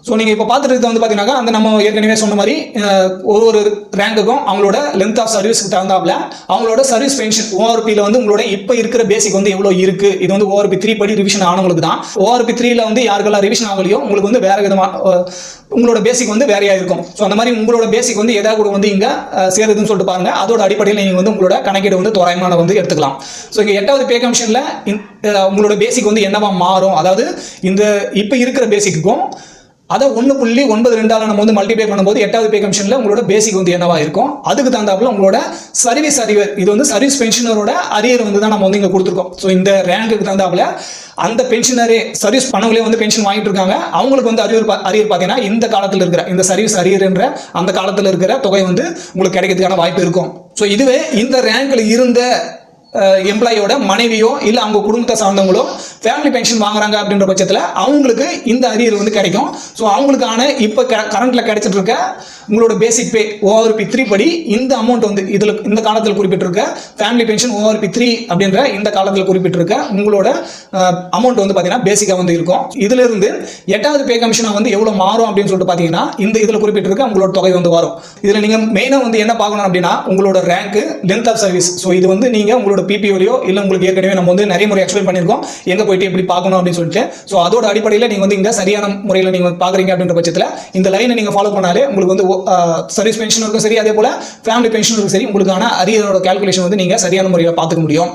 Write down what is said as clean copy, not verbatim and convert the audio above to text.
So நீங்கள் இப்போ பார்த்துட்டு வந்து பார்த்தீங்கன்னா அந்த நம்ம ஏற்கனவே சொன்ன மாதிரி ஒவ்வொரு ரேங்குக்கும் அவங்களோட லென்த் ஆஃப் சர்வீஸ்க்கு தகுந்தாப்புல அவங்களோட சர்வீஸ் பென்ஷன் ஓஆர்பியில் வந்து உங்களோட இப்போ இருக்கிற பேசிக் வந்து எவ்வளோ இருக்குது. இது வந்து ஓஆர்பி 3 படி ரிவிஷன் ஆனவங்களுக்கு தான். ஓஆர்பி 3ல வந்து யாருக்கெல்லாம் ரிவிஷன் ஆகலையோ உங்களுக்கு வந்து வேற விதமாக உங்களோட பேசிக் வந்து வேறையா இருக்கும். ஸோ அந்த மாதிரி உங்களோட பேசிக் வந்து எதாவது கூட வந்து இங்கே சேருதுன்னு சொல்லிட்டு பாருங்க. அதோட அடிப்படையில் நீங்கள் வந்து உங்களோட கணக்கீடு வந்து தோராயமான வந்து எடுத்துக்கலாம். ஸோ இங்கே 8வது பே கமிஷனில் உங்களோட பேசிக் வந்து என்னவா மாறும், அதாவது இந்த இப்போ இருக்கிற பேசிக்குக்கும் அதை 1.92 நம்ம வந்து மல்டிபை பண்ணும்போது 8வது பே கமிஷனில் உங்களோட பேசிக் வந்து என்னவா இருக்கும். அதுக்கு தகுந்தாப்புல உங்களோட சர்வீஸ் அரியர், இது வந்து சர்வீஸ் பென்ஷனரோட அரியர் வந்து தான் நம்ம வந்து இங்கே கொடுத்துருக்கோம். ஸோ இந்த ரேங்குக்கு தகுந்தாப்புல அந்த பென்ஷனரே சர்வீஸ் பண்ணவங்களே வந்து பென்ஷன் வாங்கிட்டு இருக்காங்க. அவங்களுக்கு வந்து அரியர் பார்த்தீங்கன்னா இந்த காலத்தில் இருக்கிற இந்த சர்வீஸ் அரியர் என்ற அந்த காலத்தில் இருக்கிற தொகை வந்து உங்களுக்கு கிடைக்கிறதுக்கான வாய்ப்பு இருக்கும். ஸோ இதுவே இந்த ரேங்க்ல இருந்த எம்ப்ளாயோட மனைவியோ இல்லை அவங்க குடும்பத்தை சார்ந்தவங்களோ ஃபேமிலி பென்ஷன் வாங்குறாங்க அப்படின்ற பட்சத்தில் அவங்களுக்கு இந்த அரியர் வந்து கிடைக்கும். ஸோ அவங்களுக்கான இப்போ கரண்ட்ல கிடைச்சிட்டு இருக்க உங்களோட பேசிக் பே ஓஆர்பி 3 படி இந்த அமௌண்ட் வந்து இதில் இந்த காலத்தில் குறிப்பிட்டிருக்க ஃபேமிலி பென்ஷன் ஓஆர்பி 3 அப்படின்ற இந்த காலத்தில் குறிப்பிட்டிருக்க உங்களோட அமௌண்ட் வந்து பார்த்தீங்கன்னா பேசிக்காக வந்து இருக்கும். இதுல இருந்து 8வது பே கமிஷனாக வந்து எவ்வளோ மாறும் அப்படின்னு சொல்லிட்டு பார்த்தீங்கன்னா இந்த இதில் குறிப்பிட்டிருக்க உங்களோட தொகை வந்து வரும். இதில் நீங்கள் மெயினாக வந்து என்ன பார்க்கணும் அப்படின்னா உங்களோட rank, length of service. So இது வந்து நீங்கள் உங்களோட பிபிஓலையோ இல்லை உங்களுக்கு ஏற்கனவே நம்ம வந்து நிறைய முறை எக்ஸ்பிளைன் பண்ணியிருக்கோம் எங்கே போயிட்டு எப்படி பார்க்கணும் அப்படின்னு சொல்லிட்டு. ஸோ அதோட அடிப்படையில் நீங்கள் வந்து இங்கே சரியான முறையில் நீங்கள் பார்க்குறீங்க அப்படின்ற பட்சத்தில் இந்த லைனை நீங்கள் ஃபாலோ பண்ணாலே உங்களுக்கு வந்து சர்வீஸ் பென்ஷன் இருக்கும் சரி, அதே போல் ஃபேமிலி பென்ஷன் இருக்கும் சரி, உங்களுக்கான அரியரோட கால்குலேஷன் வந்து நீங்கள் சரியான முறையில் பார்த்துக்க முடியும்.